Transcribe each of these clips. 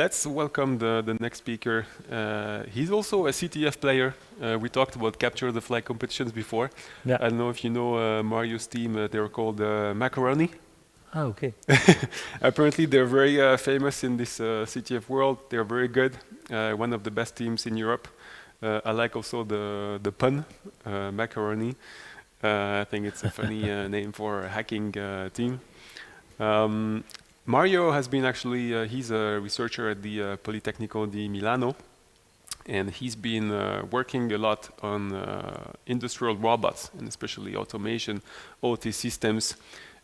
let's welcome the next speaker. He's also a CTF player. We talked about capture the flag competitions before. Yeah. I don't know if you know Mario's team. They're called Macaroni. Oh, okay. Apparently, they're very famous in this CTF world. They're very good. One of the best teams in Europe. I like also the pun, Macaroni. I think it's a funny name for a hacking team. Mario has been actually, he's a researcher at the Politecnico di Milano, and he's been working a lot on industrial robots, and especially automation, OT systems.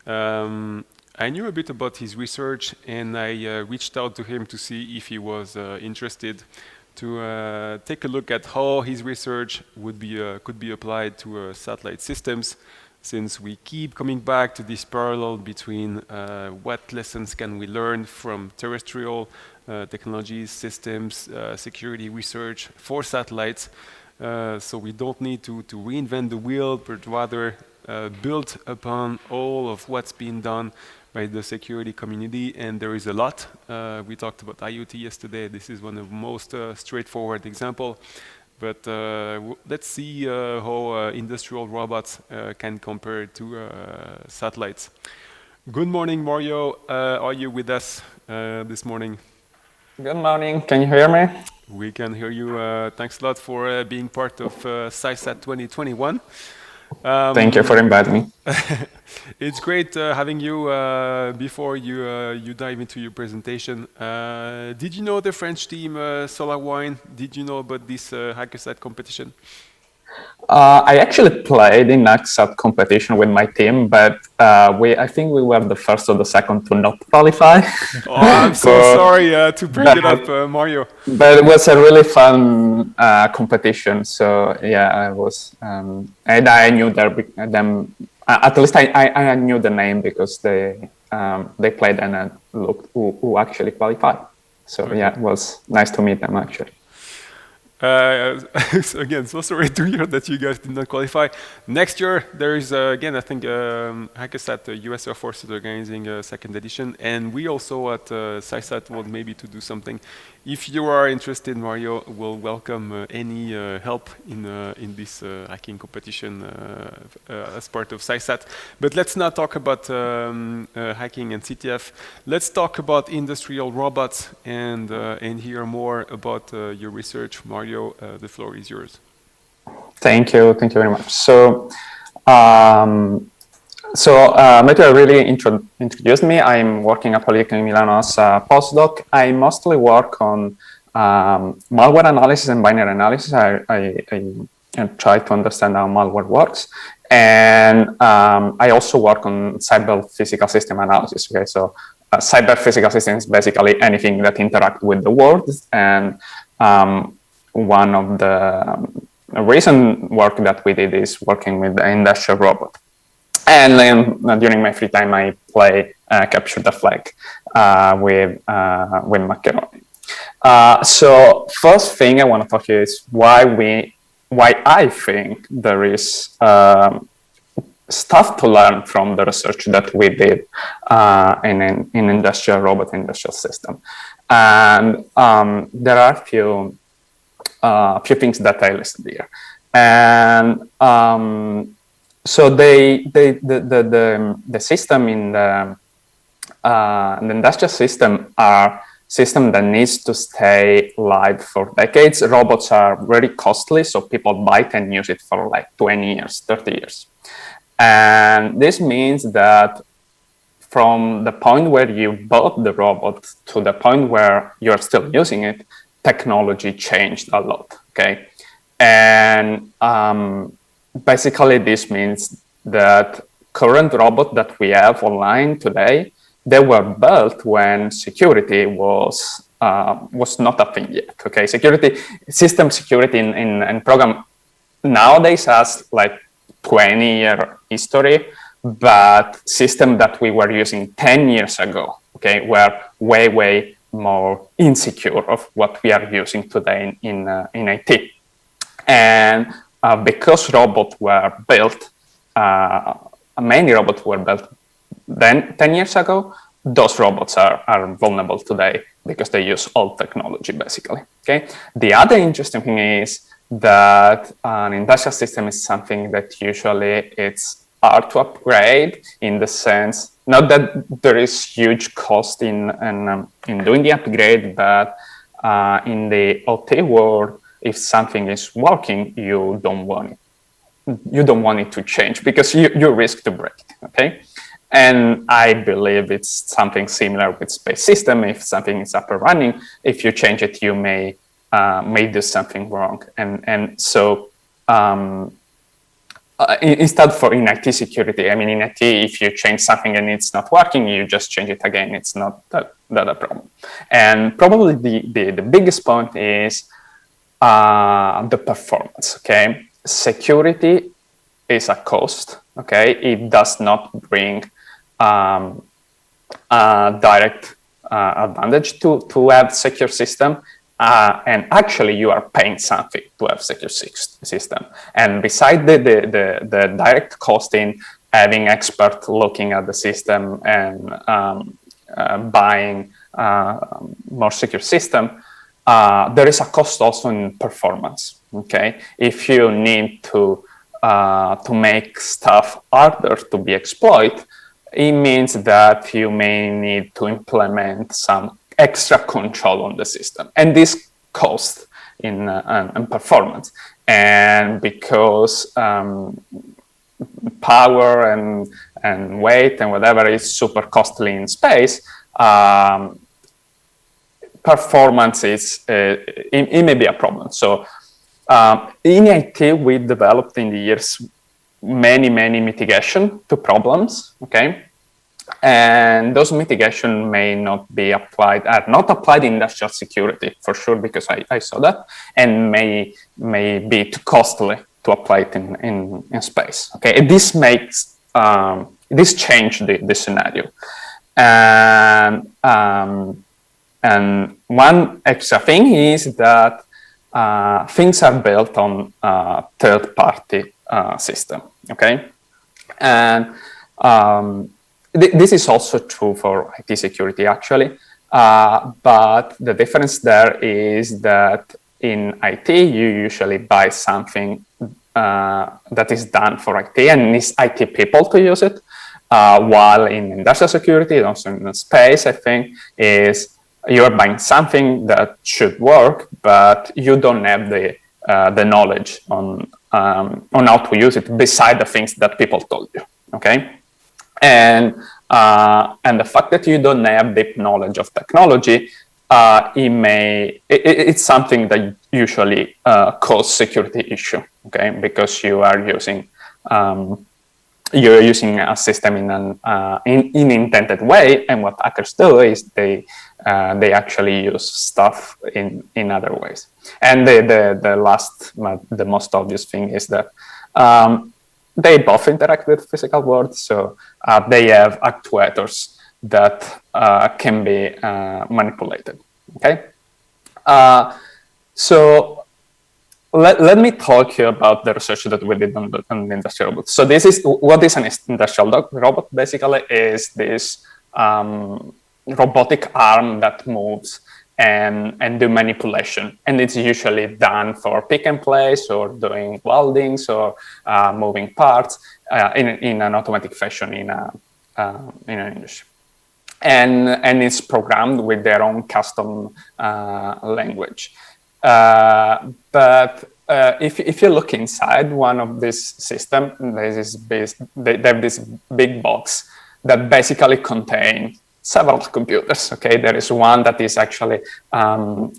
I knew a bit about his research, and I reached out to him to see if he was interested to take a look at how his research would be, could be applied to satellite systems, since we keep coming back to this parallel between what lessons can we learn from terrestrial technologies, systems, security research for satellites. So we don't need to reinvent the wheel, but rather build upon all of what's been done by the security community, and there is a lot. We talked about IoT yesterday. This is one of the most straightforward example. But let's see how industrial robots can compare to satellites. Good morning, Mario. Are you with us this morning? Good morning. Can you hear me? We can hear you. Thanks a lot for being part of CYSAT 2021. Thank you for inviting me. It's great having you. Before you dive into your presentation, did you know the French team SolarWine? Did you know about this CYSAT competition? I actually played in NECST competition with my team, but I think we were the first or the second to not qualify. Oh, I'm so sorry to bring it up, Mario. But it was a really fun competition. So yeah, I was, and I knew them. At least I knew the name because they played and I looked who actually qualified. So okay. Yeah, it was nice to meet them actually. Again, so sorry to hear that you guys did not qualify. Next year, there is, again, I think CYSAT, the US Air Force is organizing a second edition, and we also at CYSAT want maybe to do something. If you are interested, Mario, we'll welcome any help in this hacking competition as part of CYSAT. But let's not talk about hacking and CTF. Let's talk about industrial robots and hear more about your research, Mario. The floor is yours. Thank you very much. So, Matteo really introduced me. I'm working at Politecnico di Milano as a postdoc. I mostly work on malware analysis and binary analysis. I try to understand how malware works. And I also work on cyber physical system analysis. Okay, so cyber physical systems is basically anything that interacts with the world. And one of the recent work that we did is working with the industrial robot. And then during my free time, I play capture the flag with Macaroni. So first thing I want to talk to you is why I think there is stuff to learn from the research that we did in industrial robot industrial system. And there are a few things that I listed here. And so the system in the industrial system are system that needs to stay live for decades. Robots are very costly, so people buy it and use it for like 20 years, 30 years. And this means that from the point where you bought the robot to the point where you're still using it, technology changed a lot, okay? And basically, this means that current robots that we have online today, they were built when security was not a thing yet. Okay, system security in program nowadays has like 20-year history, but system that we were using 10 years ago, okay, were way more insecure of what we are using today in IT. And because robots were built, many robots were built then 10 years ago, those robots are vulnerable today because they use old technology, basically. Okay. The other interesting thing is that an industrial system is something that usually it's hard to upgrade, in the sense, not that there is huge cost in doing the upgrade, but in the OT world, if something is working, you don't want it to change because you risk to break it. Okay. And I believe it's something similar with space system. If something is up and running, if you change it, you may do something wrong. And so instead, for in IT security, I mean, in IT, if you change something and it's not working, you just change it again. It's not that a problem. And probably the biggest point is the performance. Okay, security is a cost. Okay, it does not bring direct advantage to have secure system, and actually you are paying something to have secure system. And beside the direct cost in having expert looking at the system and buying more secure system, there is a cost also in performance. Okay, if you need to make stuff harder to be exploited, it means that you may need to implement some extra control on the system, and this costs in performance. And because power and weight and whatever is super costly in space, performance is it may be a problem. So in IT, we developed in the years many mitigation to problems. Okay, and those mitigation may not be applied, are not applied in industrial security for sure, because I saw that, and may be too costly to apply it in space. Okay, and this makes this change the scenario, and one extra thing is that things are built on third-party system. Okay, and this is also true for IT security, actually. But the difference there is that in IT, you usually buy something that is done for IT and needs IT people to use it. While in industrial security, also in space, I think, is you're buying something that should work, but you don't have the knowledge on how to use it beside the things that people told you. Okay, and the fact that you don't have deep knowledge of technology, it's something that usually cause security issue. Okay, because you are using you're using a system in an intended way, and what hackers do is they actually use stuff in other ways. And the most obvious thing is that they both interact with physical world, so they have actuators that can be manipulated. Okay, so let me talk here about the research that we did on the industrial robot. So this is what is an industrial robot. Basically, is this robotic arm that moves and do manipulation, and it's usually done for pick and place or doing weldings or moving parts in an automatic fashion in an industry, and it's programmed with their own custom language. But if you look inside one of this system, they have this big box that basically contains several computers. Okay, there is one that is actually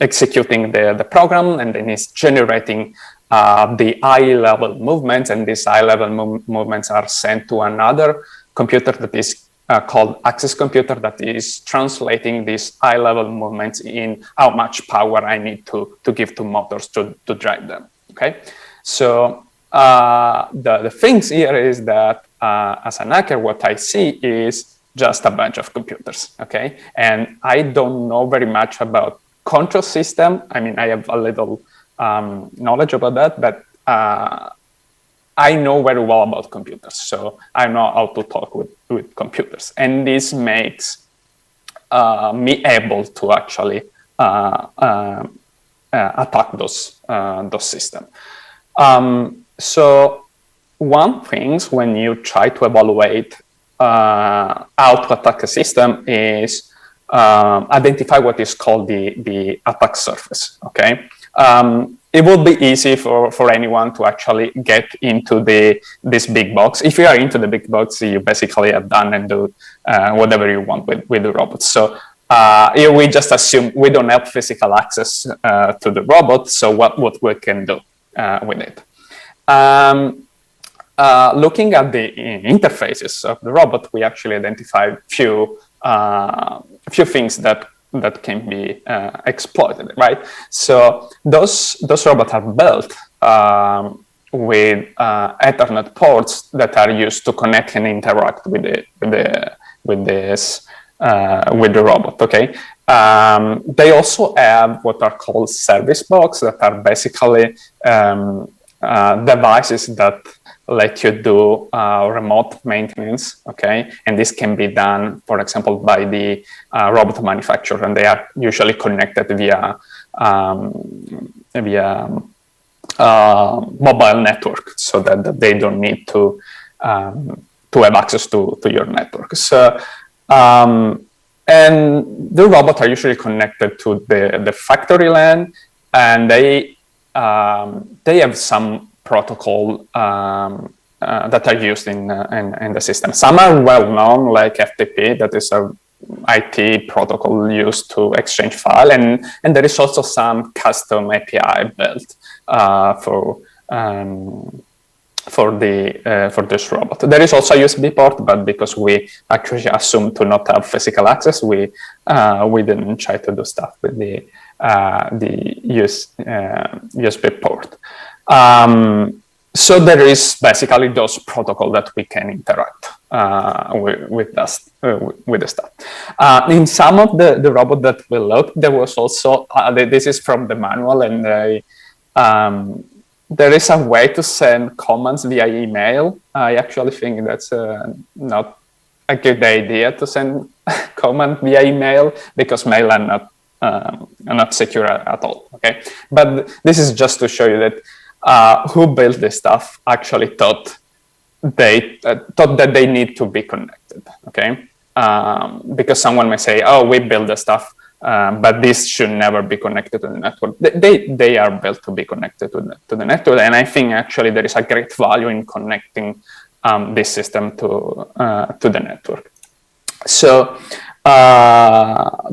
executing the program, and then it's generating the high-level movements, and these high-level movements are sent to another computer that is called access computer, that is translating these high-level movements in how much power I need to give to motors to drive them. Okay, so the things here is that as an hacker, what I see is just a bunch of computers. Okay, and I don't know very much about control system. I mean, I have a little knowledge about that, but I know very well about computers, so I know how to talk with computers. And this makes me able to actually attack those systems. So one thing when you try to evaluate how to attack a system is identify what is called the attack surface. Okay, it would be easy for anyone to actually get into this big box. If you are into the big box, you basically have done and do whatever you want with the robots. So here we just assume we don't have physical access to the robot. So what we can do with it? Looking at the interfaces of the robot, we actually identify few things that can be exploited, right? So those robots are built with Ethernet ports that are used to connect and interact with the robot. Okay. They also have what are called service box that are basically devices that let you do remote maintenance, okay? And this can be done, for example, by the robot manufacturer, and they are usually connected via mobile network, so that they don't need to have access to your network. So, and the robots are usually connected to the factory LAN, and they have some protocol that are used in the system. Some are well known, like FTP, that is a IT protocol used to exchange file, and there is also some custom API built for this robot. There is also a USB port, but because we actually assume to not have physical access, we didn't try to do stuff with the USB port. So there is basically those protocols that we can interact with the stuff. In some of the robot that we looked, there was also this is from the manual, and there is a way to send commands via email. I actually think that's not a good idea to send command via email, because mail are not secure at all. Okay, but this is just to show you that who built this stuff actually thought that they need to be connected. Okay, because someone may say, "Oh, we built the stuff, but this should never be connected to the network." They are built to be connected to the network, and I think actually there is a great value in connecting this system to the network. So,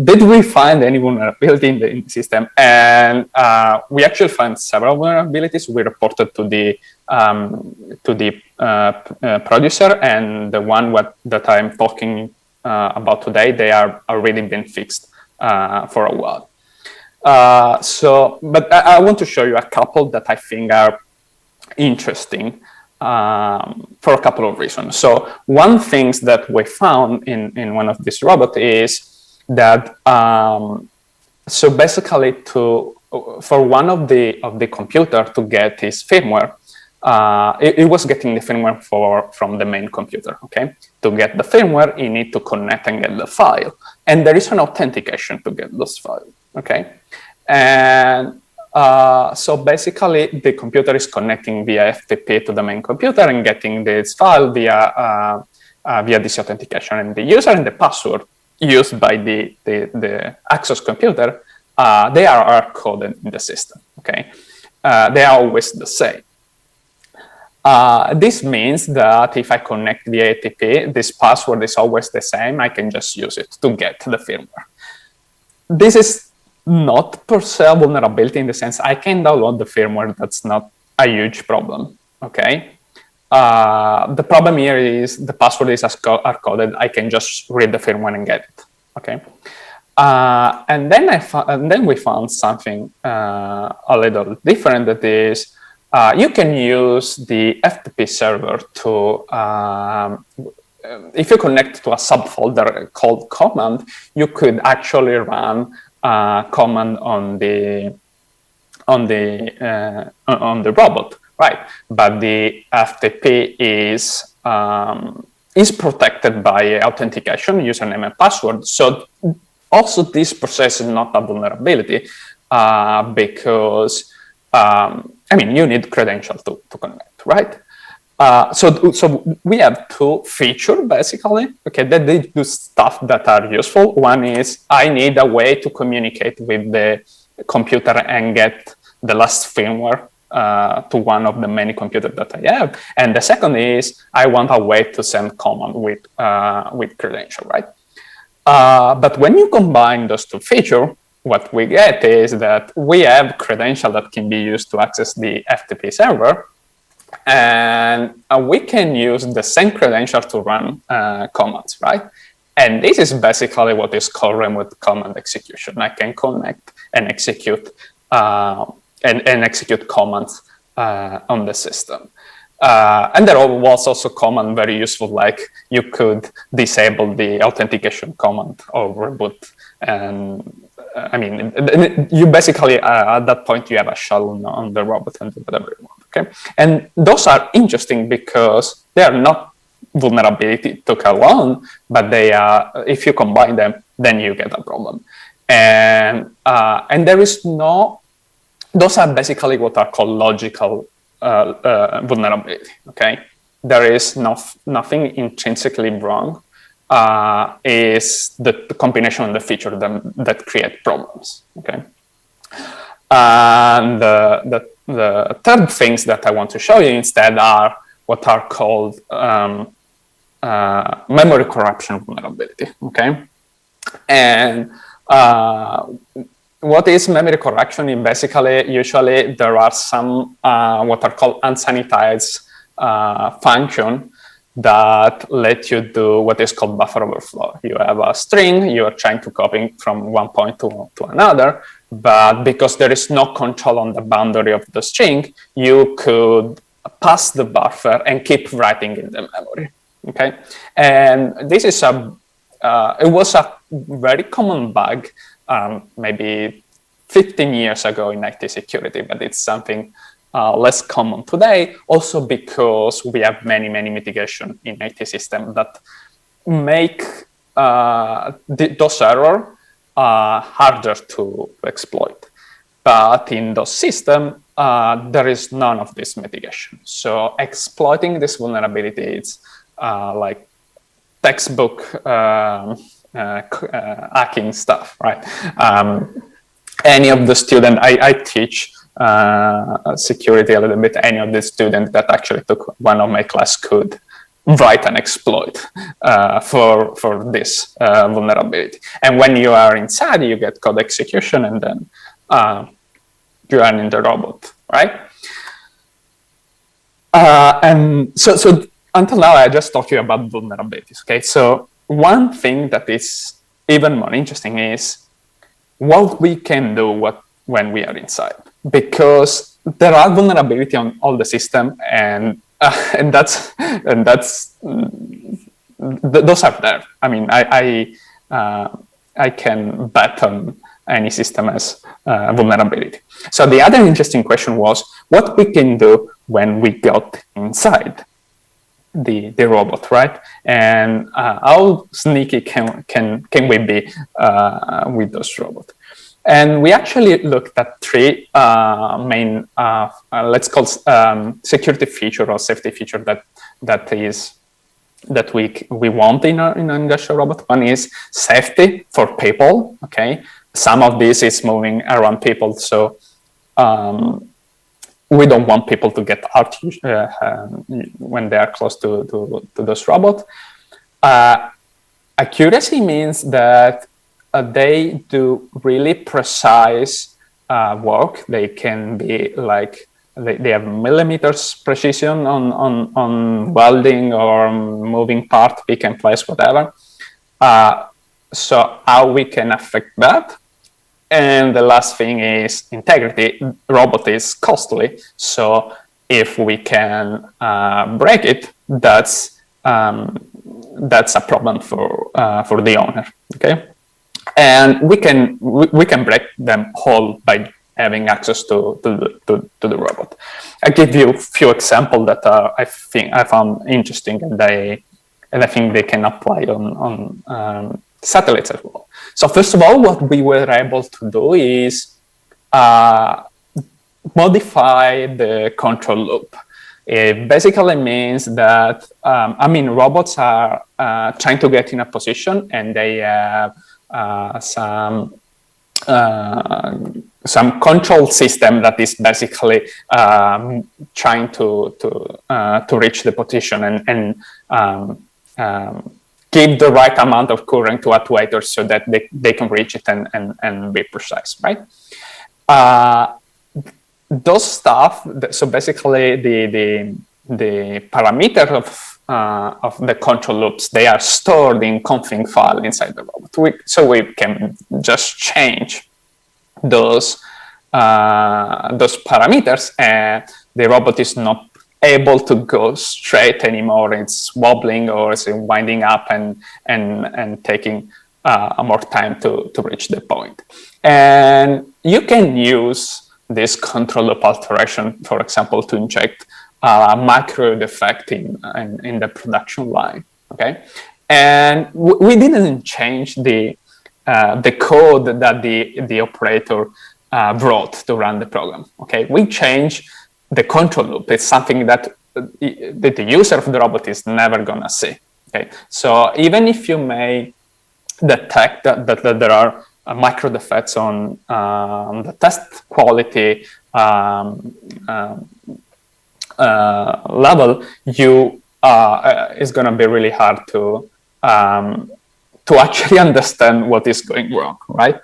did we find any vulnerability in the system? And we actually found several vulnerabilities. We reported to the producer, and the one that I'm talking about today, they are already been fixed for a while. But I want to show you a couple that I think are interesting for a couple of reasons. So one thing that we found in one of these robots is that so basically for one of the computer to get his firmware, it was getting the firmware from the main computer. Okay, to get the firmware, you need to connect and get the file, and there is an authentication to get those files. Okay, and so basically the computer is connecting via FTP to the main computer and getting this file via this authentication, and the user and the password used by the access computer, they are hard-coded in the system. Okay, they are always the same. This means that if I connect via ATP, this password is always the same. I can just use it to get the firmware. This is not per se a vulnerability in the sense I can download the firmware. That's not a huge problem. Okay. The problem here is the password is hard-coded. I can just read the firmware and get it. Okay. And then we found something a little different. That is, you can use the FTP server to, if you connect to a subfolder called command, you could actually run command on the robot, right? But the FTP is protected by authentication, username and password. So Also, this process is not a vulnerability because, I mean, you need credentials to connect, right? So we have two features basically, okay, that they do stuff that are useful. One is I need a way to communicate with the computer and get the last firmware to one of the many computers that I have. And the second is I want a way to send command with credential, right? But when you combine those two features, what we get is that we have credential that can be used to access the FTP server, and we can use the same credential to run commands, right? And this is basically what is called remote command execution. I can connect and execute execute commands on the system. And there was also command very useful, like you could disable the authentication command or reboot. And I mean, you basically, at that point, you have a shell on the robot and do whatever you want, okay? And those are interesting because they are not vulnerability took alone, but they are, if you combine them, then you get a problem. And there is no, those are basically what are called logical vulnerability, okay? There is nothing intrinsically wrong. Is the combination of the feature that create problems, okay? And the third things that I want to show you instead are what are called memory corruption vulnerability, okay? And what is memory corruption? Basically, usually there are some what are called unsanitized function that let you do what is called buffer overflow. You have a string, you are trying to copy from one point to another, but because there is no control on the boundary of the string, you could pass the buffer and keep writing in the memory, okay? And this is it was a very common bug maybe 15 years ago in IT security, but it's something less common today, also because we have many mitigation in IT systems that make those errors harder to exploit. But in those systems, there is none of this mitigation. So exploiting this vulnerability is like textbook hacking stuff, right? Any of the students, I teach security a little bit, any of the students that actually took one of my class could write an exploit for this vulnerability. And when you are inside, you get code execution and then you are in the robot, right? And so until now, I just talked to you about vulnerabilities, okay? So one thing that is even more interesting is what we can do when we are inside, because there are vulnerability on all the system, and those are there. I mean, I can bet on any system as vulnerability. So the other interesting question was what we can do when we got inside the robot, right? And how sneaky can we be with those robots? And we actually looked at three main, let's call security feature or safety feature that we want in an industrial robot. One is safety for people. Okay, some of this is moving around people, so we don't want people to get hurt when they are close to those robots. Accuracy means that they do really precise work. They can be like, they have millimeters precision on welding or moving part, pick and place, whatever. So how we can affect that? And the last thing is integrity. Robot is costly, so if we can break it, that's a problem for the owner. Okay, and we can break them whole by having access to the robot. I give you a few examples that I found interesting, and I think they can apply on satellites as well. So first of all, what we were able to do is modify the control loop. It basically means that, robots are trying to get in a position, and they have some control system that is basically trying to reach the position and give the right amount of current to actuators so that they can reach it and be precise, right? Those stuff, so basically the parameter of the control loops, they are stored in config file inside the robot. So we can just change those parameters, and the robot is not able to go straight anymore. It's wobbling, or it's winding up and taking more time to reach the point. And you can use this control loop alteration, for example, to inject a micro defect in the production line. Okay, and we didn't change the code that the operator wrote to run the program. Okay, we changed the control loop. It's something that the user of the robot is never gonna see. Okay, so even if you may detect that there are micro defects on the test quality level, it's going to be really hard to actually understand what is going wrong, right?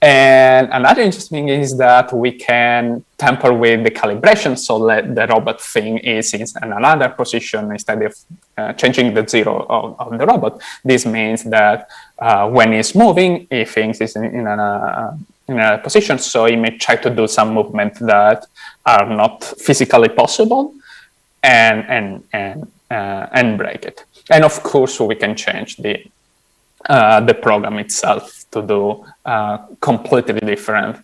And another interesting thing is that we can tamper with the calibration, so let the robot thing is in another position instead of changing the zero of the robot. This means that when it's moving, it thinks it's in a position, so it may try to do some movement that are not physically possible, and break it. And of course, we can change the program itself to do completely different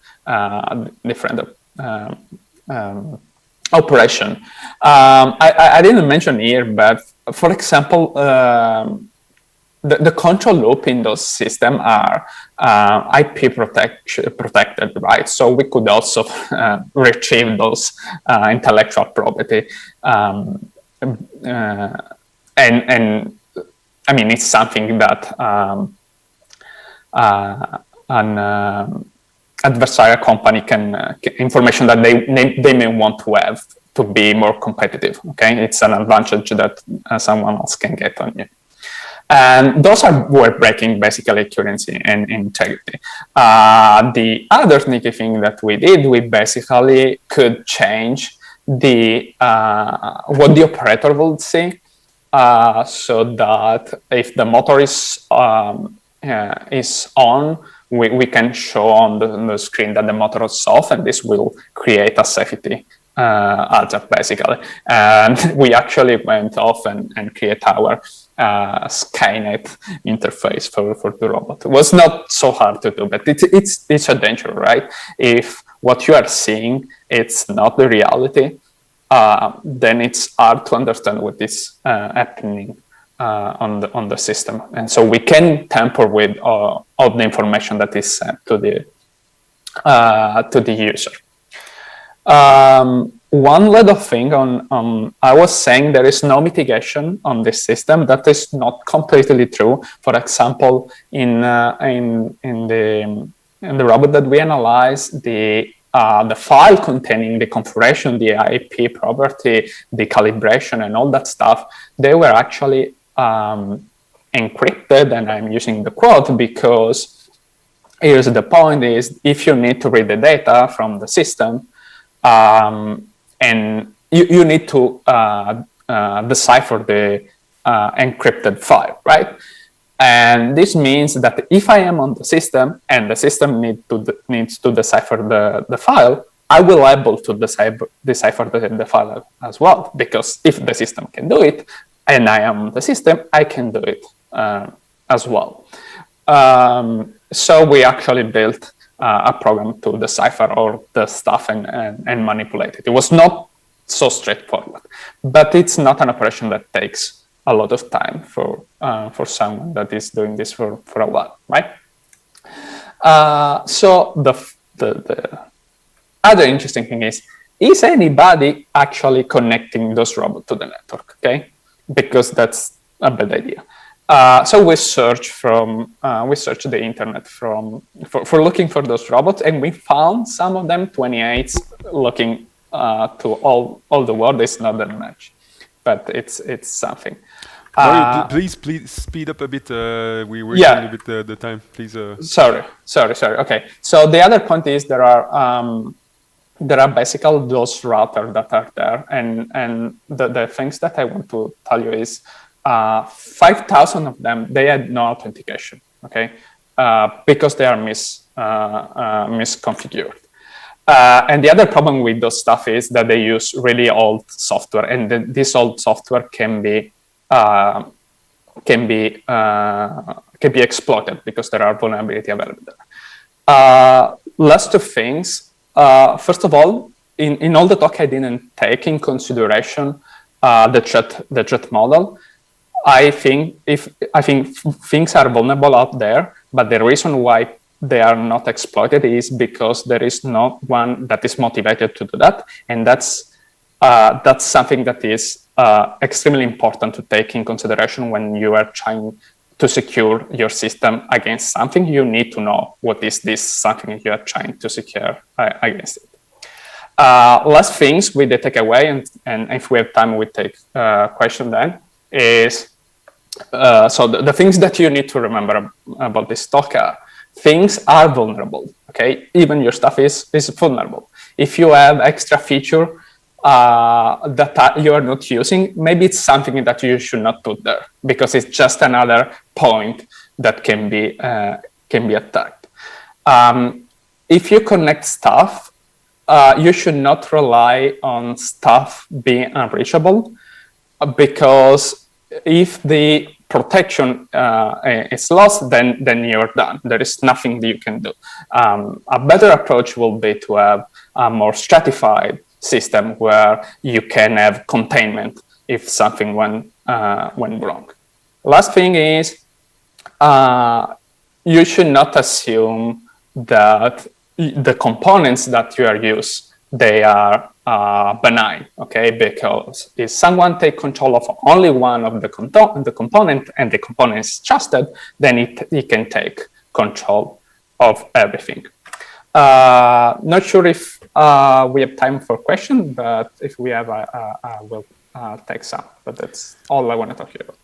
operation. I didn't mention here, but for example, the control loop in those systems are IP protected, right? So we could also retrieve those intellectual property, and I mean, it's something that an adversarial company can information that they may want to have to be more competitive. Okay, it's an advantage that someone else can get on you. And those were breaking basically accuracy and integrity. The other sneaky thing that we did, we basically could change the what the operator would see, so that if the motor is on, we can show on the screen that the motor is off, and this will create a safety alert basically. And we actually went off and create our Skynet interface for the robot. It was not so hard to do, but it's a danger, right? If what you are seeing it's not the reality, then it's hard to understand what is happening on the system, and so we can tamper with all the information that is sent to the user. One little thing on I was saying there is no mitigation on this system. That is not completely true. For example, in the robot that we analyzed, the file containing the configuration, the IP property, the calibration, and all that stuff, they were actually encrypted, and I'm using the quote because here's the point: is if you need to read the data from the system, and you need to decipher the encrypted file, right? And this means that if I am on the system and the system needs to decipher the file, I will be able to decipher the file as well, because if the system can do it and I am the system, I can do it as well. So we actually built a program to decipher all the stuff and manipulate it. It was not so straightforward, but it's not an operation that takes a lot of time for someone that is doing this for a while, right? So the other interesting thing is anybody actually connecting those robots to the network? Okay, because that's a bad idea. So we searched the internet for looking for those robots, and we found some of them, 28, looking to all the world. It's not that much, but it's something. Mario, please speed up a bit. We're working a bit the time, please. Sorry. Okay. So the other point is there are basically those routers that are there, and the things that I want to tell you is 5,000 of them, they had no authentication, okay, because they are misconfigured. And the other problem with those stuff is that they use really old software, and this old software can be exploited because there are vulnerabilities available there. Last two things. First of all, in all the talk, I didn't take in consideration the threat model. I think things are vulnerable out there, but the reason why they are not exploited is because there is not one that is motivated to do that, and that's something that is extremely important to take in consideration when you are trying to secure your system against something. You need to know what is this something you are trying to secure against it. Last things with the takeaway, and if we have time, we take question then, is so the things that you need to remember about this talk are things are vulnerable, okay? Even your stuff is vulnerable. If you have extra feature that you are not using, maybe it's something that you should not put there because it's just another point that can be attacked. If you connect stuff, you should not rely on stuff being unreachable, because if the protection is lost, then you're done. There is nothing that you can do. A better approach will be to have a more stratified system where you can have containment if something went wrong. Last thing is you should not assume that the components that you are using, they are benign, okay? Because if someone takes control of only one of the component and the component is trusted, then it can take control of everything. Not sure if we have time for questions, but if we have, I will take some. But that's all I want to talk about.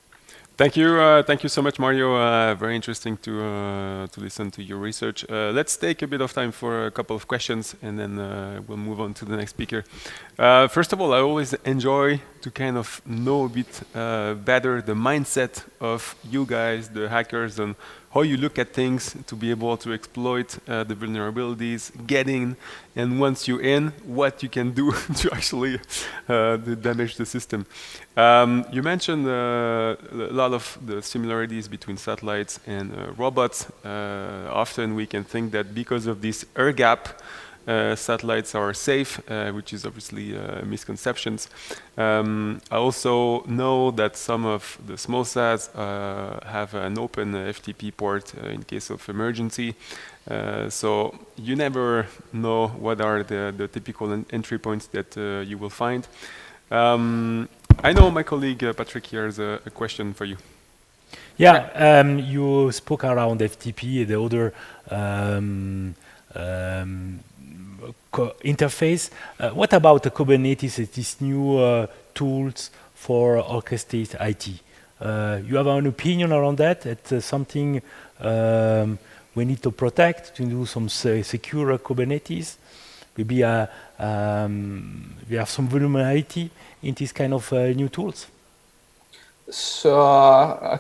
Thank you so much, Mario. Very interesting to listen to your research. Let's take a bit of time for a couple of questions, and then we'll move on to the next speaker. First of all, I always enjoy to kind of know a bit better the mindset of you guys, the hackers, and how you look at things to be able to exploit the vulnerabilities, get in, and once you're in, what you can do to actually damage the system. You mentioned a lot of the similarities between satellites and robots. Often we can think that because of this air gap, satellites are safe, which is obviously misconceptions. I also know that some of the small sats have an open FTP port in case of emergency. So you never know what are the typical entry points that you will find. I know my colleague Patrick here has a question for you. Yeah, you spoke around FTP, the other interface. What about the Kubernetes, these new tools for orchestrate IT? You have an opinion around that? It's something we need to protect, to do some secure Kubernetes. Maybe we have some vulnerability in these kind of new tools. So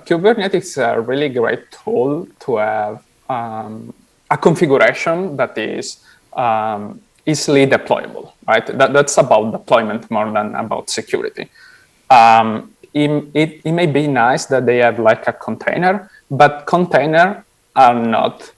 Kubernetes is a really great tool to have a configuration that is easily deployable, right? That's about deployment more than about security. It may be nice that they have like a container, but containers are not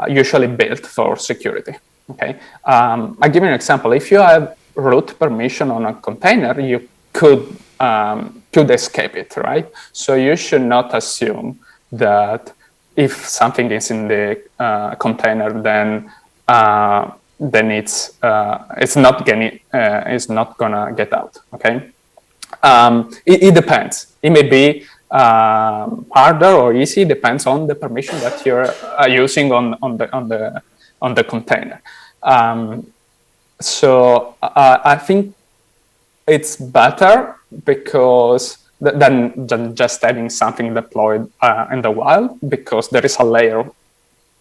usually built for security, okay? I'll give you an example. If you have root permission on a container, you could could escape it, right? So you should not assume that if something is in the container, then it's not gonna get out. Okay, it depends. It may be harder or easy, depends on the permission that you're using on the container. So I think it's better because than just having something deployed in the wild, because there is a layer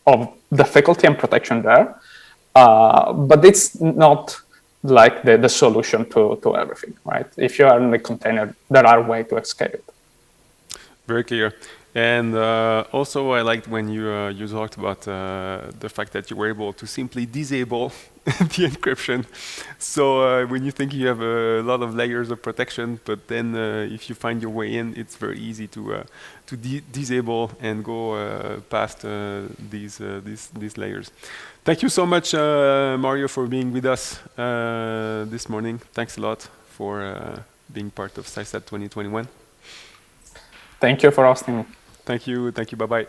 of difficulty and protection there, but it's not like the solution to everything, right? If you are in the container, there are ways to escape it. Very clear. And also, I liked when you talked about the fact that you were able to simply disable the encryption. So when you think you have a lot of layers of protection, but then if you find your way in, it's very easy to disable and go past these layers. Thank you so much, Mario, for being with us this morning. Thanks a lot for being part of CYSAT 2021. Thank you for asking me. Thank you. Bye-bye.